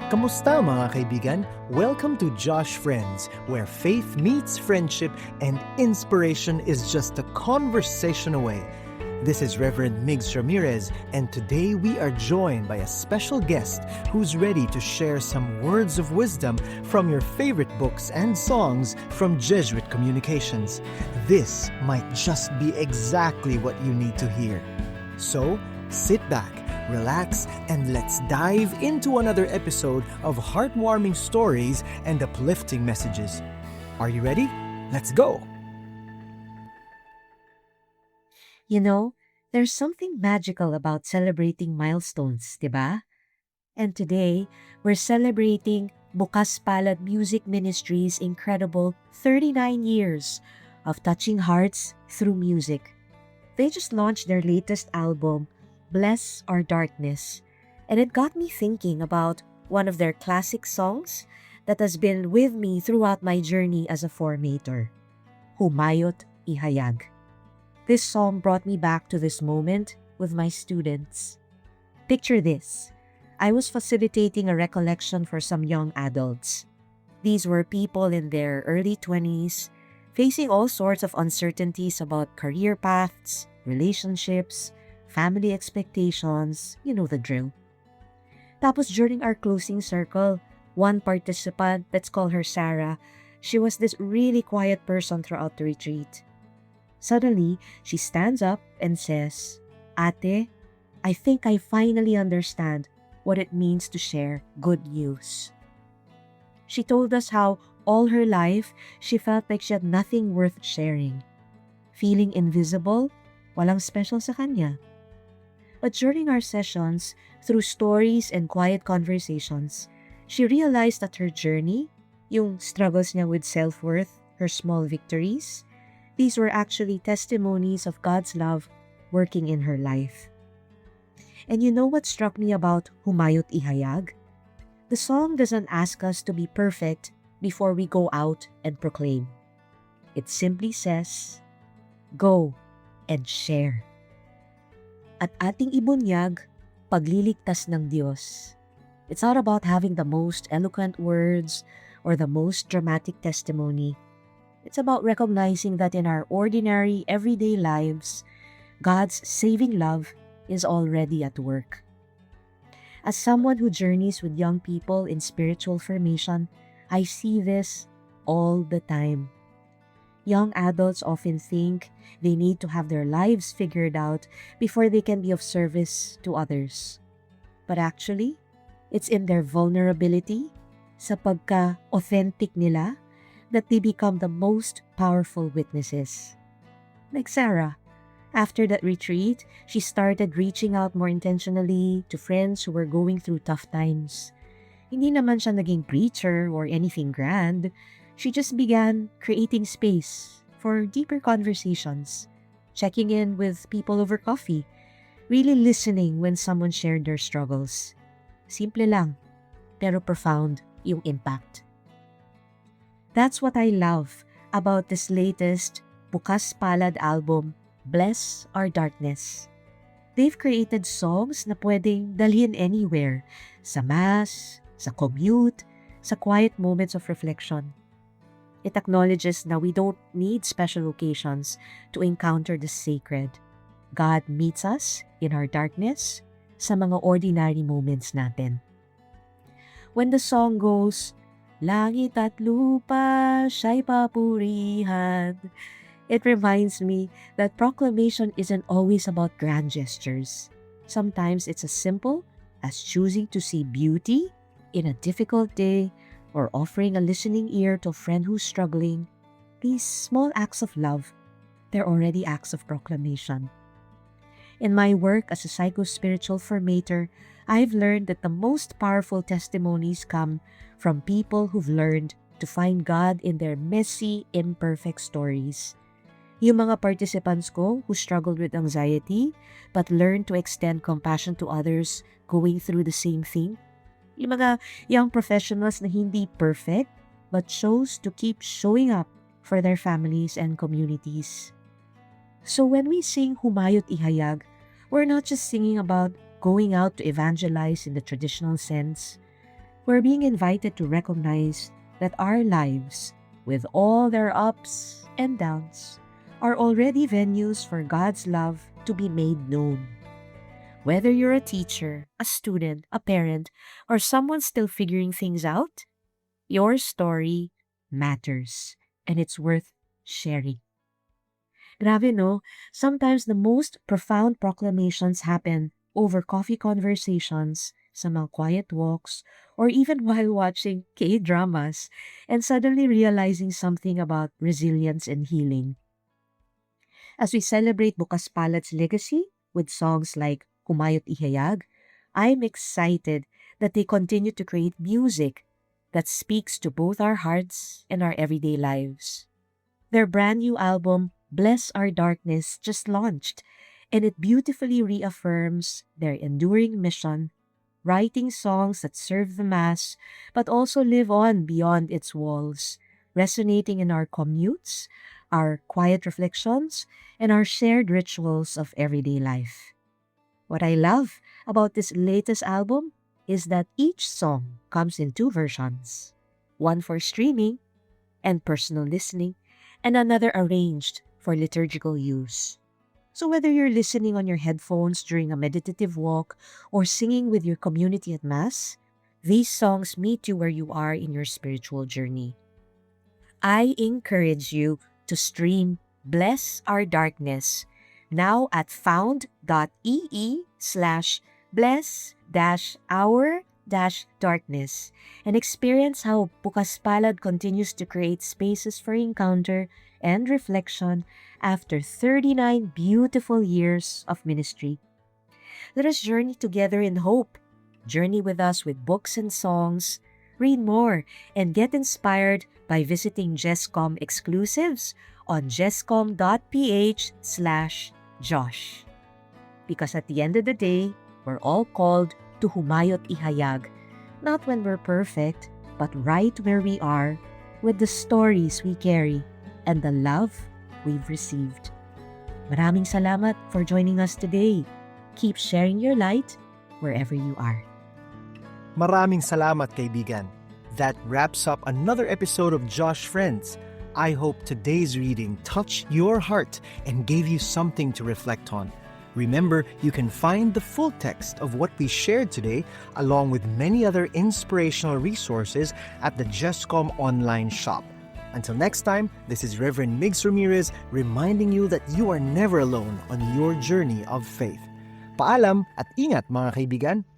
Kamusta mga kaibigan? Welcome to Josh Friends, where faith meets friendship and inspiration is just a conversation away. This is Reverend Migs Ramirez, and today we are joined by a special guest who's ready to share some words of wisdom from your favorite books and songs from Jesuit Communications. This might just be exactly what you need to hear. So, sit back, relax, and let's dive into another episode of heartwarming stories and uplifting messages. Are you ready? Let's go! You know, there's something magical about celebrating milestones, diba? And today, we're celebrating Bukas Palad Music Ministry's incredible 39 years of touching hearts through music. They just launched their latest album, Bless Our Darkness, and it got me thinking about one of their classic songs that has been with me throughout my journey as a formator, Humayo't Ihayag. This song brought me back to this moment with my students. Picture this. I was facilitating a recollection for some young adults. These were people in their early 20s, facing all sorts of uncertainties about career paths, relationships, family expectations, you know the drill. Tapos during our closing circle, one participant, let's call her Sarah, she was this really quiet person throughout the retreat. Suddenly, she stands up and says, "Ate, I think I finally understand what it means to share good news." She told us how all her life, she felt like she had nothing worth sharing. Feeling invisible, walang special sa kanya. But during our sessions, through stories and quiet conversations, she realized that her journey, yung struggles niya with self-worth, her small victories, these were actually testimonies of God's love working in her life. And you know what struck me about Humayo't Ihayag? The song doesn't ask us to be perfect before we go out and proclaim. It simply says, go and share. At ating ibunyag, pagliligtas ng Diyos. It's not about having the most eloquent words or the most dramatic testimony. It's about recognizing that in our ordinary, everyday lives, God's saving love is already at work. As someone who journeys with young people in spiritual formation, I see this all the time. Young adults often think they need to have their lives figured out before they can be of service to others. But actually, it's in their vulnerability, sa pagka-authentic nila, that they become the most powerful witnesses. Like Sarah, after that retreat, she started reaching out more intentionally to friends who were going through tough times. Hindi naman siya naging preacher or anything grand. She just began creating space for deeper conversations, checking in with people over coffee, really listening when someone shared their struggles. Simple lang, pero profound yung impact. That's what I love about this latest Bukas Palad album, Bless Our Darkness. They've created songs na pwedeng dalhin anywhere, sa mass, sa commute, sa quiet moments of reflection. It acknowledges na we don't need special occasions to encounter the sacred. God meets us in our darkness sa mga ordinary moments natin. When the song goes, "Langit at lupa siya'y papurihan," it reminds me that proclamation isn't always about grand gestures. Sometimes it's as simple as choosing to see beauty in a difficult day or offering a listening ear to a friend who's struggling. These small acts of love, they're already acts of proclamation. In my work as a psychospiritual formator, I've learned that the most powerful testimonies come from people who've learned to find God in their messy, imperfect stories. Yung mga participants ko who struggled with anxiety but learned to extend compassion to others going through the same thing. Yung mga young professionals na hindi perfect but chose to keep showing up for their families and communities. So when we sing Humayo't Ihayag, we're not just singing about going out to evangelize in the traditional sense. we're being invited to recognize that our lives, with all their ups and downs, are already venues for God's love to be made known. Whether you're a teacher, a student, a parent, or someone still figuring things out, your story matters and it's worth sharing. Grabe no, sometimes the most profound proclamations happen over coffee conversations, sa mga quiet walks, or even while watching K-dramas and suddenly realizing something about resilience and healing. As we celebrate Bukas Palad's legacy with songs like Humayo't Ihayag, I'm excited that they continue to create music that speaks to both our hearts and our everyday lives. Their brand new album, Bless Our Darkness, just launched, and it beautifully reaffirms their enduring mission, writing songs that serve the Mass but also live on beyond its walls, resonating in our commutes, our quiet reflections, and our shared rituals of everyday life. What I love about this latest album is that each song comes in two versions, one for streaming and personal listening, and another arranged for liturgical use. So whether you're listening on your headphones during a meditative walk or singing with your community at Mass, these songs meet you where you are in your spiritual journey. I encourage you to stream Bless Our Darkness now at found.ee/bless-our-darkness and experience how Bukas Palad continues to create spaces for encounter and reflection after 39 beautiful years of ministry. Let us journey together in hope. Journey with us with books and songs. Read more and get inspired by visiting Jescom exclusives on jescom.ph/Josh. Because at the end of the day, we're all called to Humayo't Ihayag, not when we're perfect, but right where we are, with the stories we carry and the love we've received. Maraming salamat for joining us today. Keep sharing your light wherever you are. Maraming salamat, kaibigan. That wraps up another episode of Josh Friends. I hope today's reading touched your heart and gave you something to reflect on. Remember, you can find the full text of what we shared today, along with many other inspirational resources at the Jescom online shop. Until next time, this is Reverend Migs Ramirez reminding you that you are never alone on your journey of faith. Paalam at ingat mga kaibigan!